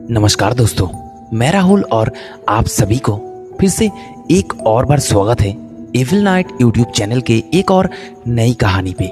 नमस्कार दोस्तों, मैं राहुल और आप सभी को फिर से एक और बार स्वागत है एविल नाइट यूट्यूब चैनल के एक और नई कहानी पे।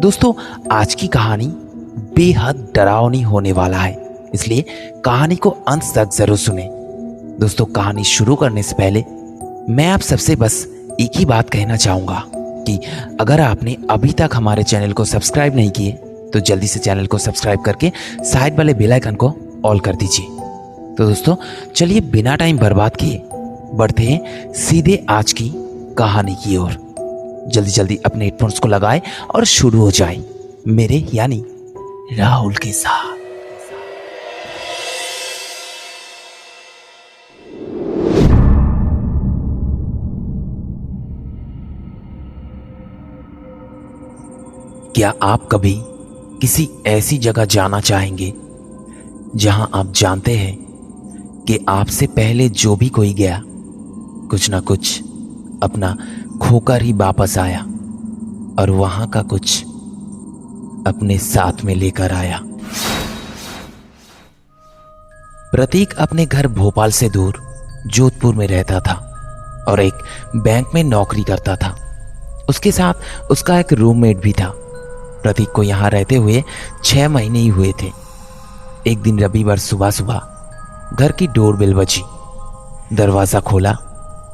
दोस्तों, आज की कहानी बेहद डरावनी होने वाला है, इसलिए कहानी को अंत तक जरूर सुने। दोस्तों, कहानी शुरू करने से पहले मैं आप सबसे बस एक ही बात कहना चाहूँगा कि अगर आपने अभी तक हमारे चैनल को सब्सक्राइब नहीं किए तो जल्दी से चैनल को सब्सक्राइब करके साइड वाले बेल आइकन को ऑल कर दीजिए। तो दोस्तों, चलिए बिना टाइम बर्बाद किए बढ़ते हैं सीधे आज की कहानी की ओर। जल्दी जल्दी अपने हेडफोन्स को लगाए और शुरू हो जाए मेरे यानी राहुल के साथ। क्या आप कभी किसी ऐसी जगह जाना चाहेंगे जहां आप जानते हैं कि आपसे पहले जो भी कोई गया कुछ ना कुछ अपना खोकर ही वापस आया और वहां का कुछ अपने साथ में लेकर आया? प्रतीक अपने घर भोपाल से दूर जोधपुर में रहता था और एक बैंक में नौकरी करता था। उसके साथ उसका एक रूममेट भी था। प्रतीक को यहां रहते हुए 6 महीने ही हुए थे। एक दिन रविवार सुबह सुबह घर की डोरबेल बजी। दरवाजा खोला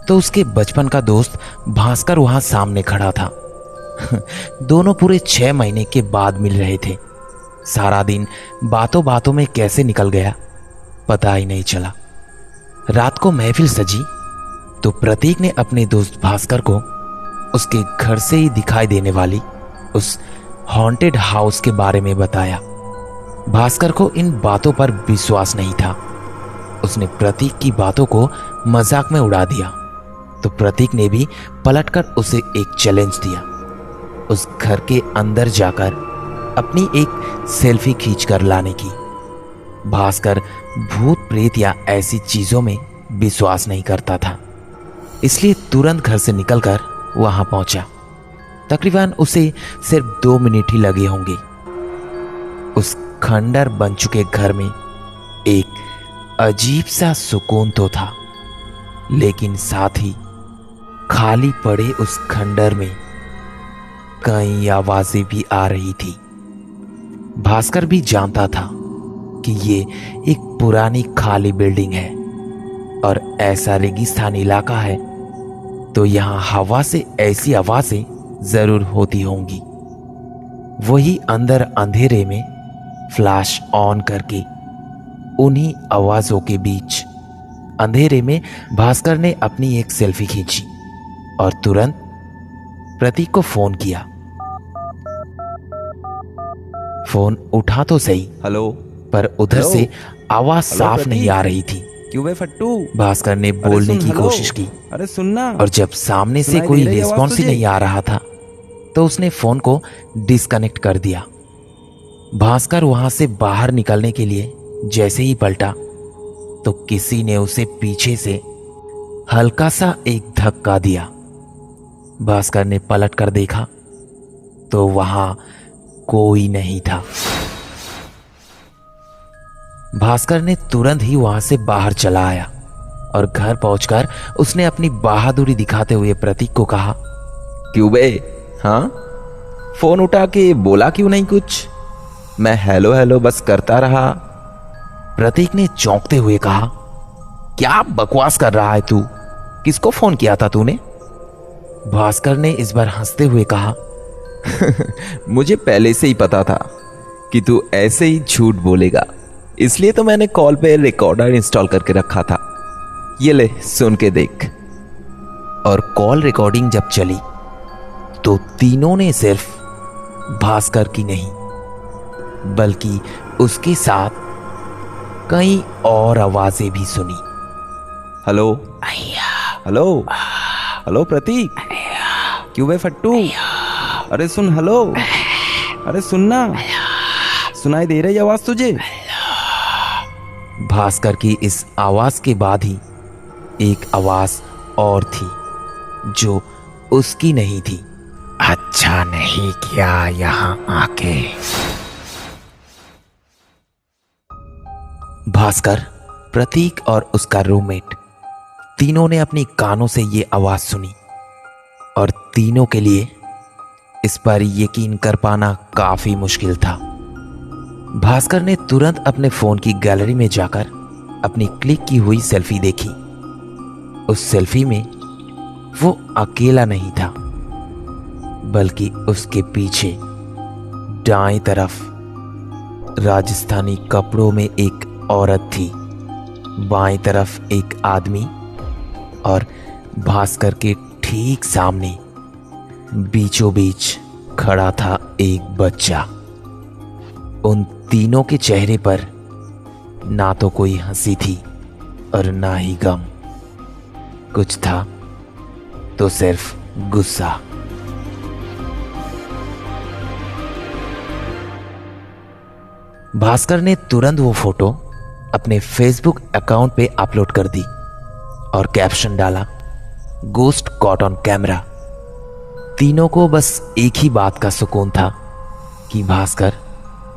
तो उसके बचपन का दोस्त भास्कर वहां सामने खड़ा था। दोनों पूरे 6 महीने के बाद मिल रहे थे। सारा दिन बातों बातों में कैसे निकल गया पता ही नहीं चला। रात को महफिल सजी तो प्रतीक ने अपने दोस्त भास्कर को उसके घर से ही दिखाई देने वाली उस हॉन्टेड हाउस के बारे में बताया। भास्कर को इन बातों पर विश्वास नहीं था। उसने प्रतीक की बातों को मजाक में उड़ा दिया तो प्रतीक ने भी पलटकर उसे एक चैलेंज दिया, उस घर के अंदर जाकर अपनी एक सेल्फी खींचकर लाने की। भास्कर भूत प्रेत या ऐसी चीजों में विश्वास नहीं करता था, इसलिए तुरंत घर से निकलकर वहां पहुंचा। तकरीबन उसे सिर्फ 2 मिनट ही लगे होंगे। उस खंडर बन चुके घर में एक अजीब सा सुकून तो था, लेकिन साथ ही खाली पड़े उस खंडर में कई आवाजें भी आ रही थी। भास्कर भी जानता था कि ये एक पुरानी खाली बिल्डिंग है और ऐसा रेगिस्तान इलाका है तो यहां हवा से ऐसी आवाजें जरूर होती होंगी। वही अंदर अंधेरे में फ्लैश ऑन करके उन्हीं आवाजों के बीच अंधेरे में भास्कर ने अपनी एक सेल्फी खींची और तुरंत प्रतीक को फोन किया। फोन उठा तो सही, हेलो, पर उधर से आवाज साफ नहीं आ रही थी। क्यों बे फट्टू? भास्कर ने बोलने की कोशिश की, अरे सुनना। और जब सामने से कोई रिस्पॉन्स ही नहीं आ रहा था तो उसने फोन को डिस्कनेक्ट कर दिया। भास्कर वहां से बाहर निकलने के लिए जैसे ही पलटा तो किसी ने उसे पीछे से हल्का सा एक धक्का दिया। भास्कर ने पलट कर देखा तो वहां कोई नहीं था। भास्कर ने तुरंत ही वहां से बाहर चला आया और घर पहुंचकर उसने अपनी बहादुरी दिखाते हुए प्रतीक को कहा, क्यों बे? हाँ, फोन उठा के बोला क्यों नहीं कुछ? मैं हेलो हेलो बस करता रहा। प्रतीक ने चौंकते हुए कहा, क्या बकवास कर रहा है तू? किसको फोन किया था तूने? भास्कर ने इस बार हंसते हुए कहा, मुझे पहले से ही पता था कि तू ऐसे ही झूठ बोलेगा, इसलिए तो मैंने कॉल पे रिकॉर्डर इंस्टॉल करके रखा था। ये ले, सुन के देख। और कॉल रिकॉर्डिंग जब चली तो तीनों ने सिर्फ भास्कर की नहीं बल्कि उसके साथ कई और आवाजें भी सुनी। हेलो हेलो हेलो प्रतीक, क्यों बे फट्टू? अरे सुन, हेलो, अरे सुनना, सुनाई दे रही आवाज तुझे? भास्कर की इस आवाज के बाद ही एक आवाज और थी जो उसकी नहीं थी। अच्छा नहीं किया यहाँ आके। भास्कर, प्रतीक और उसका रूममेट तीनों ने अपनी कानों से ये आवाज सुनी और तीनों के लिए इस पर यकीन कर पाना काफी मुश्किल था। भास्कर ने तुरंत अपने फोन की गैलरी में जाकर अपनी क्लिक की हुई सेल्फी देखी। उस सेल्फी में वो अकेला नहीं था, बल्कि उसके पीछे दाएं तरफ राजस्थानी कपड़ों में एक औरत थी, बाएं तरफ एक आदमी और भास्कर के ठीक सामने बीचों बीच खड़ा था एक बच्चा। उन तीनों के चेहरे पर ना तो कोई हंसी थी और ना ही गम, कुछ था तो सिर्फ गुस्सा। भास्कर ने तुरंत वो फोटो अपने फेसबुक अकाउंट पे अपलोड कर दी और कैप्शन डाला, गोस्ट कॉट ऑन कैमरा। तीनों को बस एक ही बात का सुकून था कि भास्कर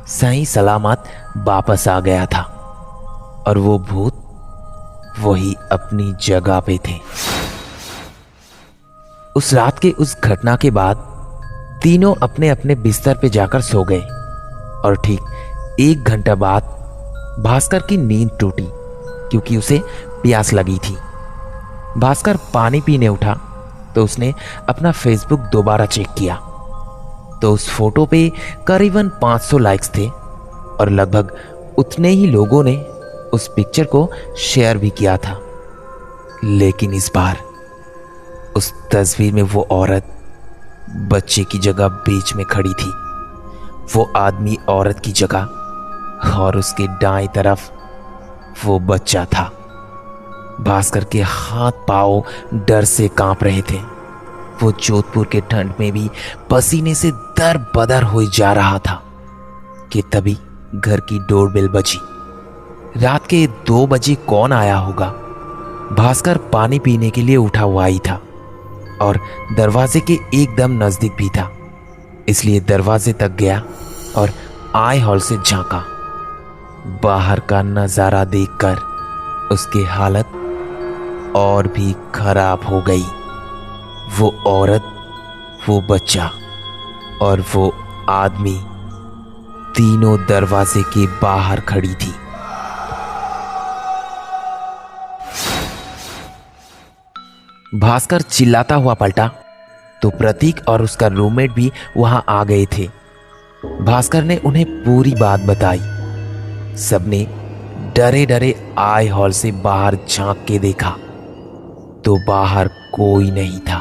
सही सलामत वापस आ गया था और वो भूत वही अपनी जगह पे थे। उस रात के उस घटना के बाद तीनों अपने अपने बिस्तर पे जाकर सो गए और ठीक 1 घंटा बाद भास्कर की नींद टूटी क्योंकि उसे प्यास लगी थी। भास्कर पानी पीने उठा तो उसने अपना फेसबुक दोबारा चेक किया तो उस फोटो पे करीबन 500 लाइक्स थे और लगभग उतने ही लोगों ने उस पिक्चर को शेयर भी किया था। लेकिन इस बार उस तस्वीर में वो औरत बच्चे की जगह बीच में खड़ी थी, वो आदमी औरत की जगह और उसके दाएं तरफ वो बच्चा था। भास्कर के हाथ पांव डर से कांप रहे थे। वो जोधपुर के ठंड में भी पसीने से दरबदर हो जा रहा था कि तभी घर की डोरबेल बजी। रात के 2 बजे कौन आया होगा? भास्कर पानी पीने के लिए उठा हुआ ही था और दरवाजे के एकदम नजदीक भी था, इसलिए दरवाजे तक गया और आई हॉल से झांका। बाहर का नजारा देखकर उसकी हालत और भी खराब हो गई। वो औरत, वो बच्चा और वो आदमी तीनों दरवाजे के बाहर खड़ी थी। भास्कर चिल्लाता हुआ पलटा तो प्रतीक और उसका रूममेट भी वहां आ गए थे। भास्कर ने उन्हें पूरी बात बताई। सबने डरे डरे आई हॉल से बाहर झांक के देखा तो बाहर कोई नहीं था।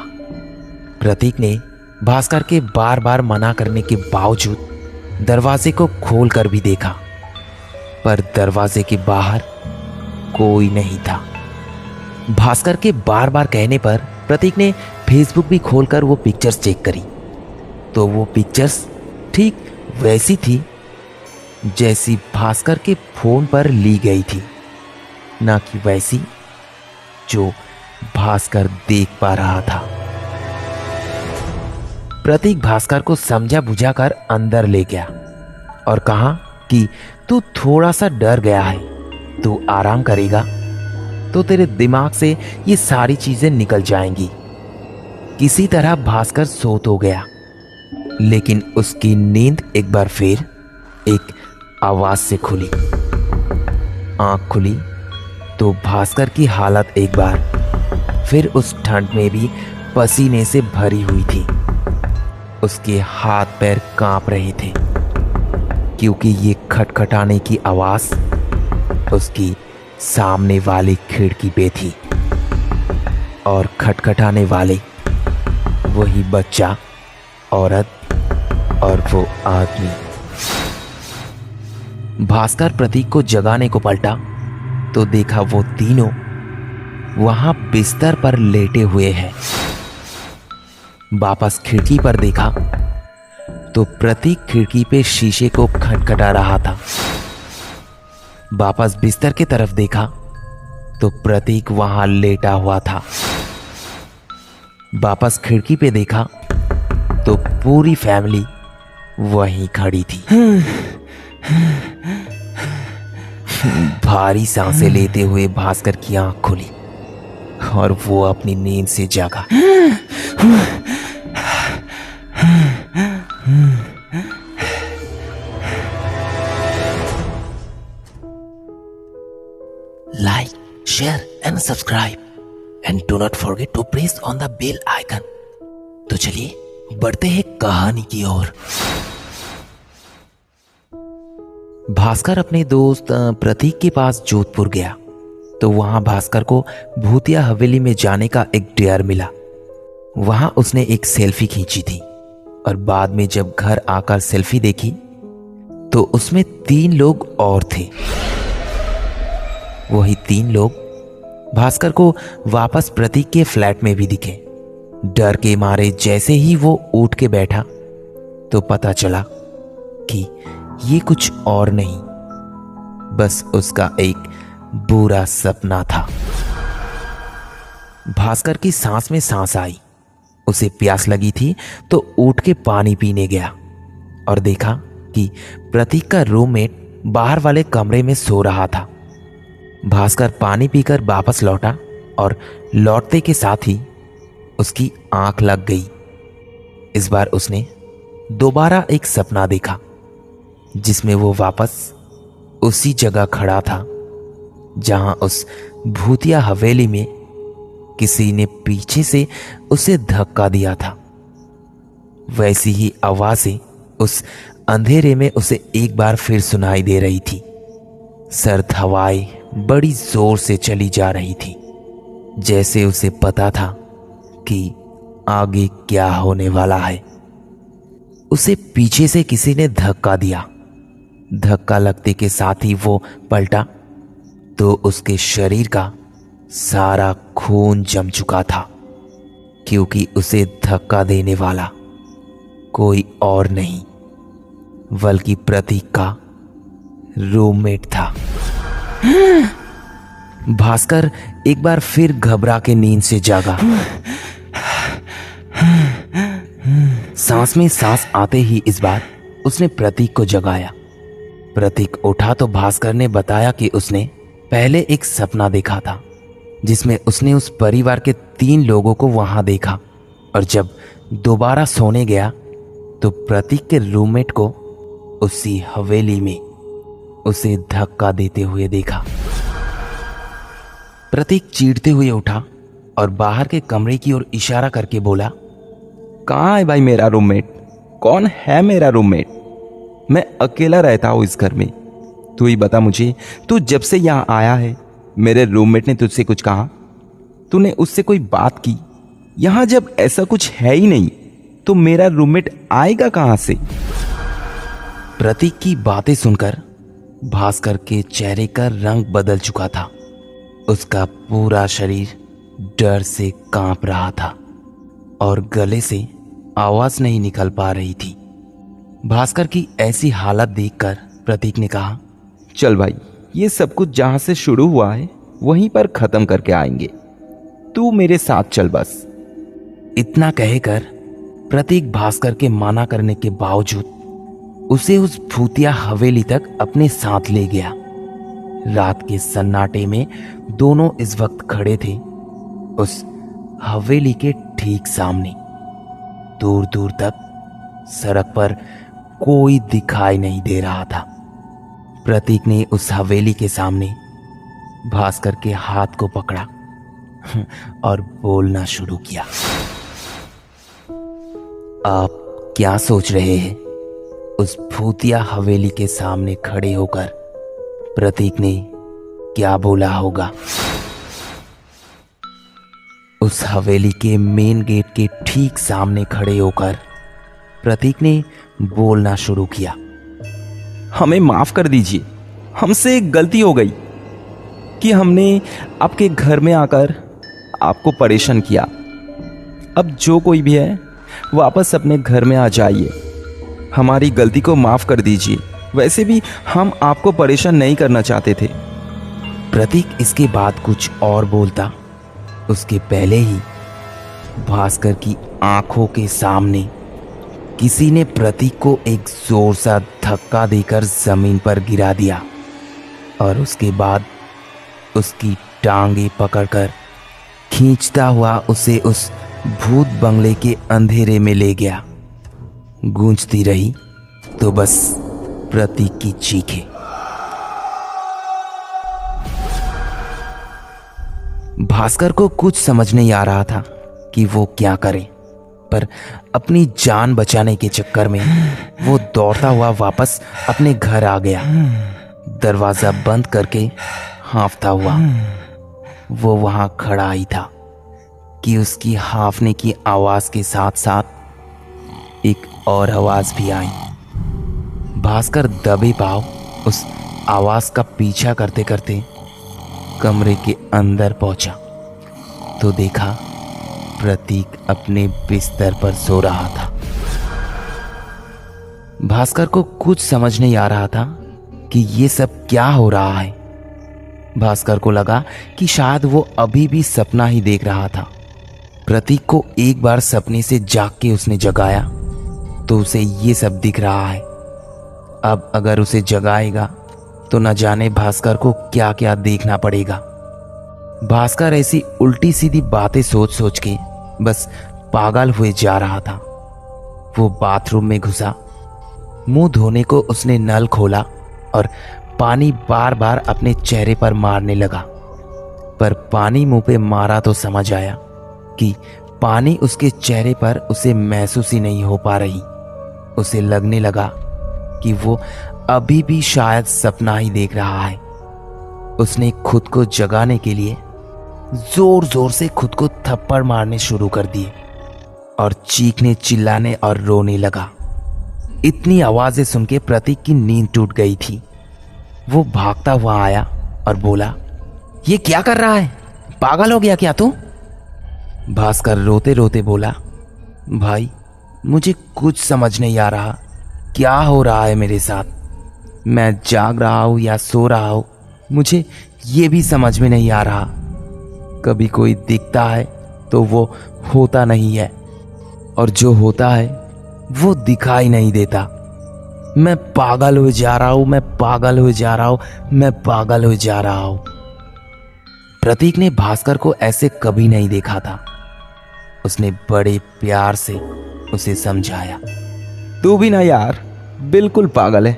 प्रतीक ने भास्कर के बार बार मना करने के बावजूद दरवाजे को खोलकर भी देखा, पर दरवाजे के बाहर कोई नहीं था। भास्कर के बार बार कहने पर प्रतीक ने फेसबुक भी खोलकर वो पिक्चर्स चेक करी तो वो पिक्चर्स ठीक वैसी थी जैसी भास्कर के फोन पर ली गई थी, ना कि वैसी जो भास्कर देख पा रहा था। प्रतीक भास्कर को समझा बुझाकर अंदर ले गया और कहा कि तू थोड़ा सा डर गया है, तू आराम करेगा तो तेरे दिमाग से ये सारी चीजें निकल जाएंगी। किसी तरह भास्कर सो तो गया, लेकिन उसकी नींद एक बार फिर एक आवाज से खुली। आंख खुली तो भास्कर की हालत एक बार फिर उस ठंड में भी पसीने से भरी हुई थी। उसके हाथ पैर कांप रहे थे क्योंकि ये खटखटाने की आवाज उसकी सामने वाली खिड़की पे थी और खटखटाने वाले वही बच्चा, औरत और वो आदमी। भास्कर प्रतीक को जगाने को पलटा तो देखा वो तीनों वहां बिस्तर पर लेटे हुए हैं। वापस खिड़की पर देखा तो प्रतीक खिड़की पे शीशे को खटखटा रहा था। वापस बिस्तर की तरफ देखा तो प्रतीक वहां लेटा हुआ था। वापस खिड़की पे देखा तो पूरी फैमिली वहीं खड़ी थी। भारी सांसें लेते हुए भास्कर की आंख खुली और वो अपनी नींद से जागा। Like, share and subscribe and do not forget to press on the bell icon। तो चलिए बढ़ते हैं कहानी की ओर। भास्कर अपने दोस्त प्रतीक के पास जोधपुर गया तो वहां भास्कर को भूतिया हवेली में जाने का एक डेयर मिला। वहां उसने एक सेल्फी खींची थी और बाद में जब घर आकर सेल्फी देखी तो उसमें 3 लोग और थे। वही 3 लोग भास्कर को वापस प्रतीक के फ्लैट में भी दिखे। डर के मारे जैसे ही वो उठ के बैठा तो पता चला कि ये कुछ और नहीं, बस उसका एक बुरा सपना था। भास्कर की सांस में सांस आई। उसे प्यास लगी थी तो उठ के पानी पीने गया और देखा कि प्रतीक का रूममेट बाहर वाले कमरे में सो रहा था। भास्कर पानी पीकर वापस लौटा और लौटते के साथ ही उसकी आंख लग गई। इस बार उसने दोबारा एक सपना देखा जिसमें वो वापस उसी जगह खड़ा था जहां उस भूतिया हवेली में किसी ने पीछे से उसे धक्का दिया था। वैसी ही आवाजें उस अंधेरे में उसे एक बार फिर सुनाई दे रही थी। सर्द हवाएं बड़ी जोर से चली जा रही थी, जैसे उसे पता था कि आगे क्या होने वाला है। उसे पीछे से किसी ने धक्का दिया। धक्का लगते के साथ ही वो पलटा तो उसके शरीर का सारा खून जम चुका था, क्योंकि उसे धक्का देने वाला कोई और नहीं बल्कि प्रतीक का रूममेट था। भास्कर एक बार फिर घबरा के नींद से जागा। सांस में सांस आते ही इस बार उसने प्रतीक को जगाया। प्रतीक उठा तो भास्कर ने बताया कि उसने पहले एक सपना देखा था जिसमें उसने उस परिवार के 3 लोगों को वहां देखा और जब दोबारा सोने गया तो प्रतीक के रूममेट को उसी हवेली में उसे धक्का देते हुए देखा। प्रतीक चीढ़ते हुए उठा और बाहर के कमरे की ओर इशारा करके बोला, कहाँ है भाई मेरा रूममेट? कौन है मेरा रूममेट? मैं अकेला रहता हूँ इस घर में। तू ही बता मुझे, तू जब से यहाँ आया है मेरे रूममेट ने तुझसे कुछ कहा? तूने उससे कोई बात की? यहाँ जब ऐसा कुछ है ही नहीं तो मेरा रूममेट आएगा कहाँ से? प्रतीक की बातें सुनकर भास्कर के चेहरे का रंग बदल चुका था। उसका पूरा शरीर डर से कांप रहा था और गले से आवाज नहीं निकल पा रही थी। भास्कर की ऐसी हालत देखकर प्रतीक ने कहा, चल भाई, ये सब कुछ जहां से शुरू हुआ है वहीं पर खत्म करके आएंगे। तू मेरे साथ चल बस। इतना कहकर प्रतीक भास्कर के माना करने के बावजूद उसे उस भूतिया हवेली तक अपने साथ ले गया। रात के सन्नाटे में दोनों इस वक्त खड़े थे उस हवेली के ठीक सामने। दूर दूर तक सड़क पर कोई दिखाई नहीं दे रहा था। प्रतीक ने उस हवेली के सामने भास्कर के हाथ को पकड़ा और बोलना शुरू किया। आप क्या सोच रहे हैं? उस भूतिया हवेली के सामने खड़े होकर प्रतीक ने क्या बोला होगा? उस हवेली के मेन गेट के ठीक सामने खड़े होकर प्रतीक ने बोलना शुरू किया, हमें माफ कर दीजिए, हमसे एक गलती हो गई कि हमने आपके घर में आकर आपको परेशान किया। अब जो कोई भी है वापस अपने घर में आ जाइए। हमारी गलती को माफ कर दीजिए। वैसे भी हम आपको परेशान नहीं करना चाहते थे। प्रतीक इसके बाद कुछ और बोलता उसके पहले ही भास्कर की आंखों के सामने किसी ने प्रतीक को एक जोर सा धक्का देकर जमीन पर गिरा दिया और उसके बाद उसकी टांगे पकड़कर खींचता हुआ उसे उस भूत बंगले के अंधेरे में ले गया। गूंजती रही तो बस प्रतीक की चीखें। भास्कर को कुछ समझ नहीं आ रहा था कि वो क्या करे, पर अपनी जान बचाने के चक्कर में वो दौड़ता हुआ वापस अपने घर आ गया। दरवाजा बंद करके हांफता हुआ वो वहां खड़ा ही था कि उसकी हांफने की आवाज के साथ साथ एक और आवाज भी आई। भास्कर दबे पांव उस आवाज का पीछा करते करते कमरे के अंदर पहुंचा तो देखा प्रतीक अपने बिस्तर पर सो रहा था। भास्कर को कुछ समझ नहीं आ रहा था कि ये सब क्या हो रहा है। भास्कर को लगा कि शायद वो अभी भी सपना ही देख रहा था। प्रतीक को एक बार सपने से जाग के उसने जगाया तो उसे ये सब दिख रहा है। अब अगर उसे जगाएगा तो न जाने भास्कर को क्या क्या देखना पड़ेगा। भास्कर ऐसी उल्टी सीधी बातें सोच सोच के बस पागल हुए जा रहा था। वो बाथरूम में घुसा, मुंह धोने को उसने नल खोला और पानी बार बार अपने चेहरे पर मारने लगा। पर पानी मुंह पे मारा तो समझ आया कि पानी उसके चेहरे पर उसे महसूस ही नहीं हो पा रही। उसे लगने लगा कि वो अभी भी शायद सपना ही देख रहा है। उसने खुद को जगाने के लिए जोर जोर से खुद को थप्पड़ मारने शुरू कर दिए और चीखने चिल्लाने और रोने लगा। इतनी आवाजें सुन के प्रतीक की नींद टूट गई थी। वो भागता हुआ आया और बोला, ये क्या कर रहा है? पागल हो गया क्या तू? भास्कर रोते रोते बोला, भाई मुझे कुछ समझ नहीं आ रहा, क्या हो रहा है मेरे साथ। मैं जाग रहा हूं या सो रहा हूं मुझे ये भी समझ में नहीं आ रहा। कभी कोई दिखता है तो वो होता नहीं है और जो होता है वो दिखाई नहीं देता। मैं पागल हो जा रहा हूं, मैं पागल हो जा रहा हूं, मैं पागल हो जा रहा हूं। प्रतीक ने भास्कर को ऐसे कभी नहीं देखा था। उसने बड़े प्यार से उसे समझाया, तू भी ना यार, बिल्कुल पागल है,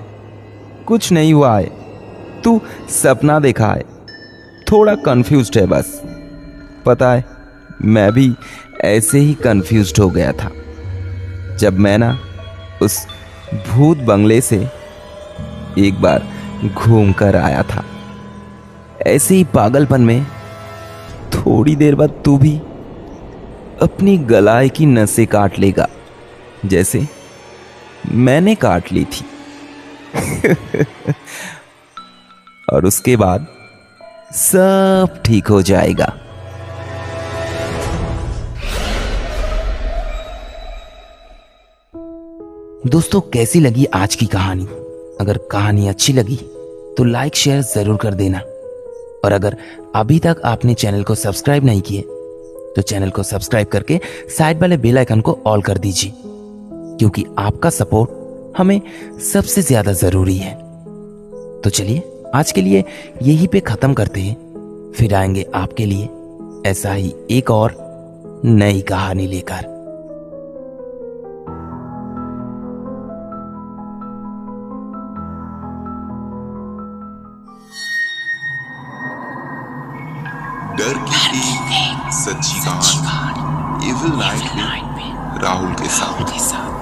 कुछ नहीं हुआ है, तू सपना देखा है, थोड़ा कंफ्यूज्ड है बस। पता है मैं भी ऐसे ही कंफ्यूज्ड हो गया था जब मैं ना उस भूत बंगले से एक बार घूम कर आया था। ऐसे ही पागलपन में थोड़ी देर बाद तू भी अपनी गलाए की नसें काट लेगा जैसे मैंने काट ली थी। और उसके बाद सब ठीक हो जाएगा। दोस्तों, कैसी लगी आज की कहानी? अगर कहानी अच्छी लगी तो लाइक शेयर जरूर कर देना। और अगर अभी तक आपने चैनल को सब्सक्राइब नहीं किए तो चैनल को सब्सक्राइब करके साइड वाले बेल आइकन को ऑल कर दीजिए, क्योंकि आपका सपोर्ट हमें सबसे ज्यादा जरूरी है। तो चलिए आज के लिए यहीं पे खत्म करते हैं, फिर आएंगे आपके लिए ऐसा ही एक और नई कहानी लेकर। डर की एक सच्ची कहानी, इविल नाइट में राहुल के साथ।